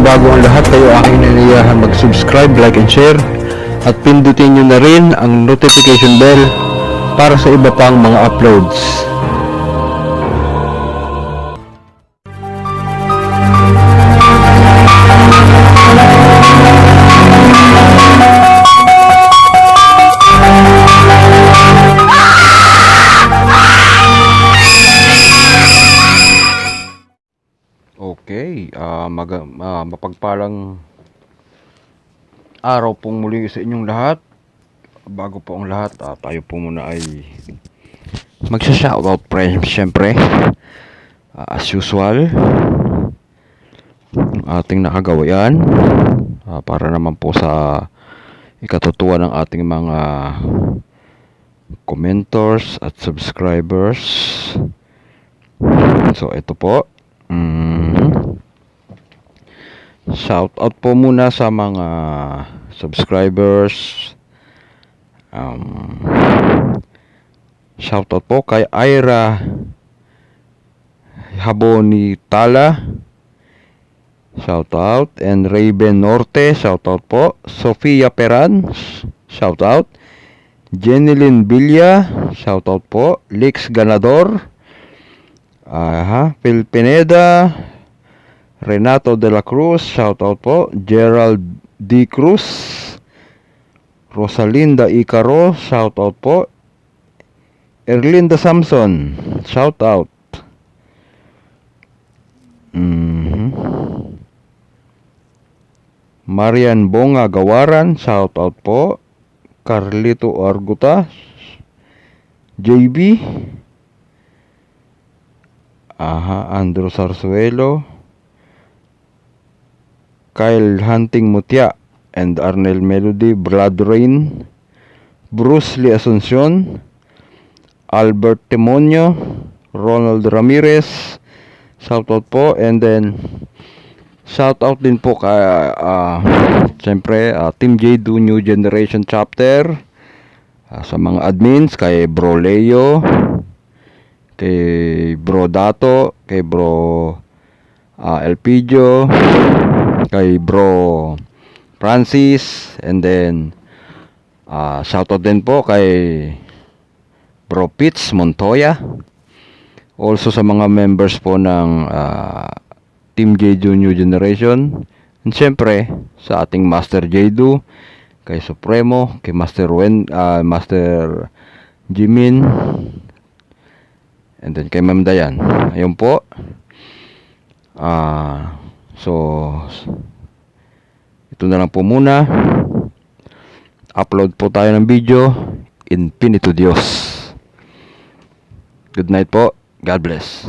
bago ang lahat, kayo aking naniyahan mag-subscribe, like and share at pindutin nyo na rin ang notification bell para sa iba pang mga uploads. Okay, mapagpalang araw pong muli sa inyong lahat. Bago po ang lahat, tayo po muna ay magsha-shoutout syempre. As usual, ating nakagawayan para naman po sa ikatutuwa ng ating mga commentors at subscribers. So ito po, shout out po muna sa mga subscribers. Shout out po kay Ira Habonitala, shout out, and Raven Norte, shout out po. Sofia Peran, shout out. Jenilyn Villa, shout out po. Lix Ganador, Phil Pineda, Renato de la Cruz, shout out po. Gerald D. Cruz, Rosalinda Icaro, shout out po. Erlinda Samson, shout out. Marian Bonga Gawaran, shout out po. Carlito Arguta, JB, Andrew Sarsuelo, Kyle Hunting Mutia, and Arnel Melody, Blood Rain, Bruce Lee Asuncion, Albert Timonio, Ronald Ramirez, shout out po. And then shout out din po kay siyempre Team J2 New Generation Chapter, sa mga admins, kay Bro Leo, kay Bro Dato, kay Bro Elpidio, kay Bro Francis, and then shoutout din po kay Bro Pitts Montoya, also sa mga members po ng Team J2 New Generation, and syempre sa ating Master J2, kay Supremo, kay Master Jimin, and then kay Ma'am Dayan. Ayun po. So ito na lang po muna. Upload po tayo ng video. Infinito Dios. Good night po. God bless.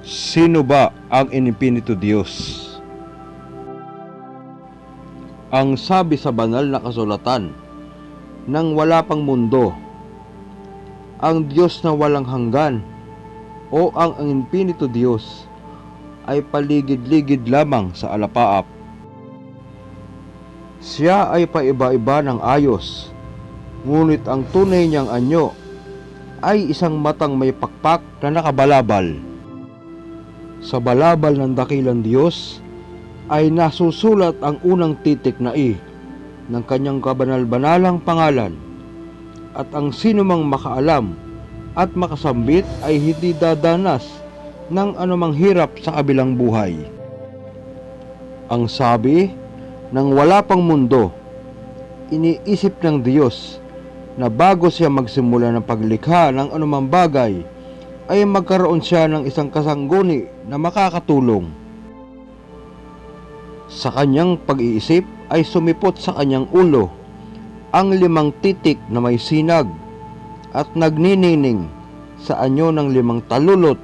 Sino ba ang Infinito Diyos? Ang sabi sa banal na kasulatan, nang wala pang mundo, ang Diyos na walang hanggan o ang Infinito Diyos ay paligid-ligid lamang sa alapaap. Siya ay paiba-iba ng ayos, ngunit ang tunay niyang anyo ay isang matang may pakpak na nakabalabal. Sa balabal ng dakilang Diyos ay nasusulat ang unang titik na I ng kanyang kabanal-banalang pangalan, at ang sinumang makaalam at makasambit ay hindi dadanas ng anumang hirap sa kabilang buhay. Ang sabi, nang wala pang mundo, iniisip ng Diyos na bago siya magsimula ng paglikha ng anumang bagay, ay magkaroon siya ng isang kasangguni na makakatulong. Sa kanyang pag-iisip ay sumipot sa kanyang ulo ang 5 titik na may sinag at nagninining sa anyo ng 5 talulot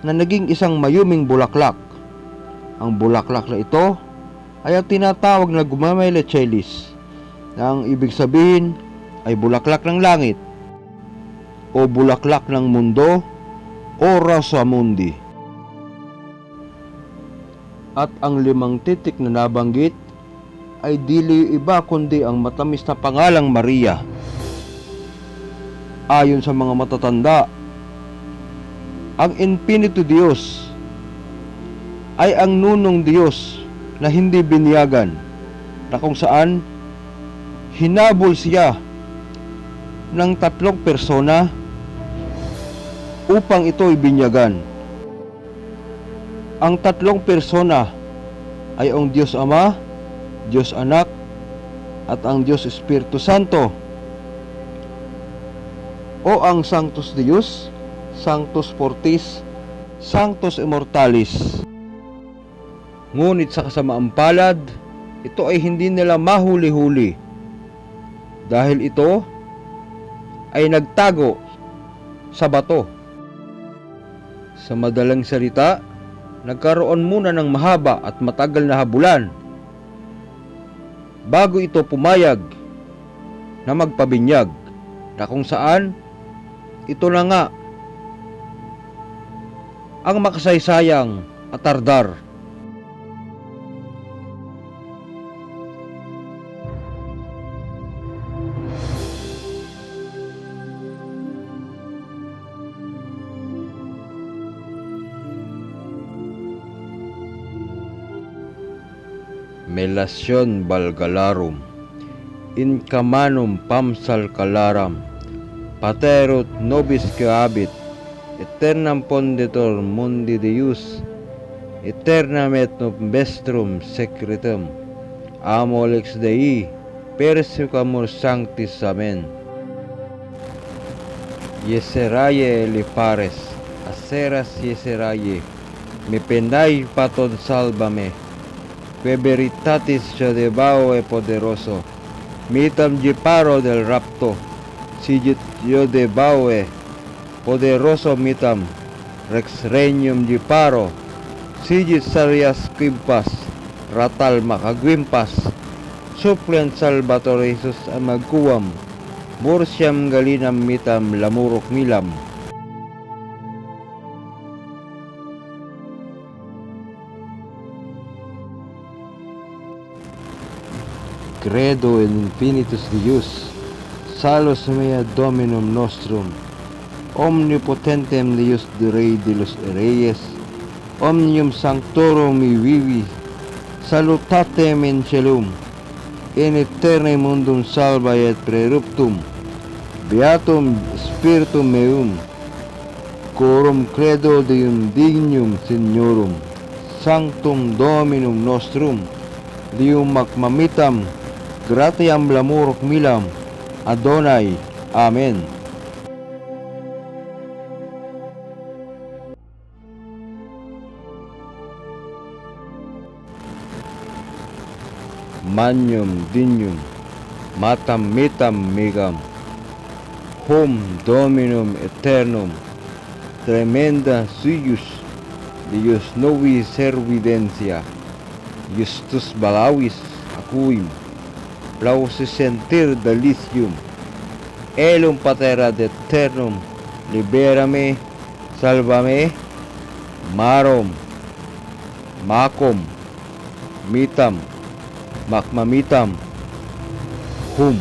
na naging isang mayuming bulaklak. Ang bulaklak na ito ay ang tinatawag na Gumamelechelis, na ang ibig sabihin ay bulaklak ng langit o bulaklak ng mundo o Rasa Mundi. At ang 5 titik na nabanggit ay dili iba kundi ang matamis na pangalang Maria. Ayon sa mga matatanda, ang Infinito Diyos ay ang nunong Diyos na hindi biniyagan, na kung saan hinabol siya ng 3 persona upang ito'y binyagan. Ang 3 persona ay ang Diyos Ama, Diyos Anak, at ang Diyos Espiritu Santo, o ang Sanctus Deus, Sanctus Fortis, Sanctus Immortalis. Ngunit sa kasamaang palad, ito ay hindi nila mahuli-huli dahil ito ay nagtago sa bato. Sa madalang salita, nagkaroon muna ng mahaba at matagal na habulan bago ito pumayag na magpabinyag, na kung saan ito na nga ang makasaysayang atardar. Melasyon Balgalarum, Incamanum Pamsal Calaram, Paterut Nobis Caabit, Eternam Pondetor Mundi Deus, Eternam et Vestrum Secretum, Amolex Dei, Persicamur Sanctis. Amen. Yeseraye Elipares, Aceras Yeseraye, Me penai patod salvame, Que veritatis Jodebao e poderoso, Mitam Giparo del rapto, Sigit Jodebao poderoso mitam, Rex Regnum Giparo, Sigit Sarias Quimpas, Ratal Makagwimpas, Suppliant Salvatore Jesus Amagkuam, Mursiam Galinam mitam Lamurok milam. Credo in infinitus Deus, Salus mea Dominum nostrum, Omnipotentem Deus de Rei de los Reyes, Omnium Sanctorum Vivi, Salutatem in Celum, in aeterne mundum salva et preruptum, Beatum Spiritum meum, Corum credo Deum dignum Signorum, Sanctum Dominum nostrum, Deum macmamitam, gratiam lamurok milam, Adonai. Amen. Magnum dignum, matam mitam migam, hum dominum eternum, tremenda suius, Deus novi servidencia, justus balawis acuim, plausis sentir delicium, elum patera de eternum, liberame, salvame, marom, macom, mitam, macmamitam, hum.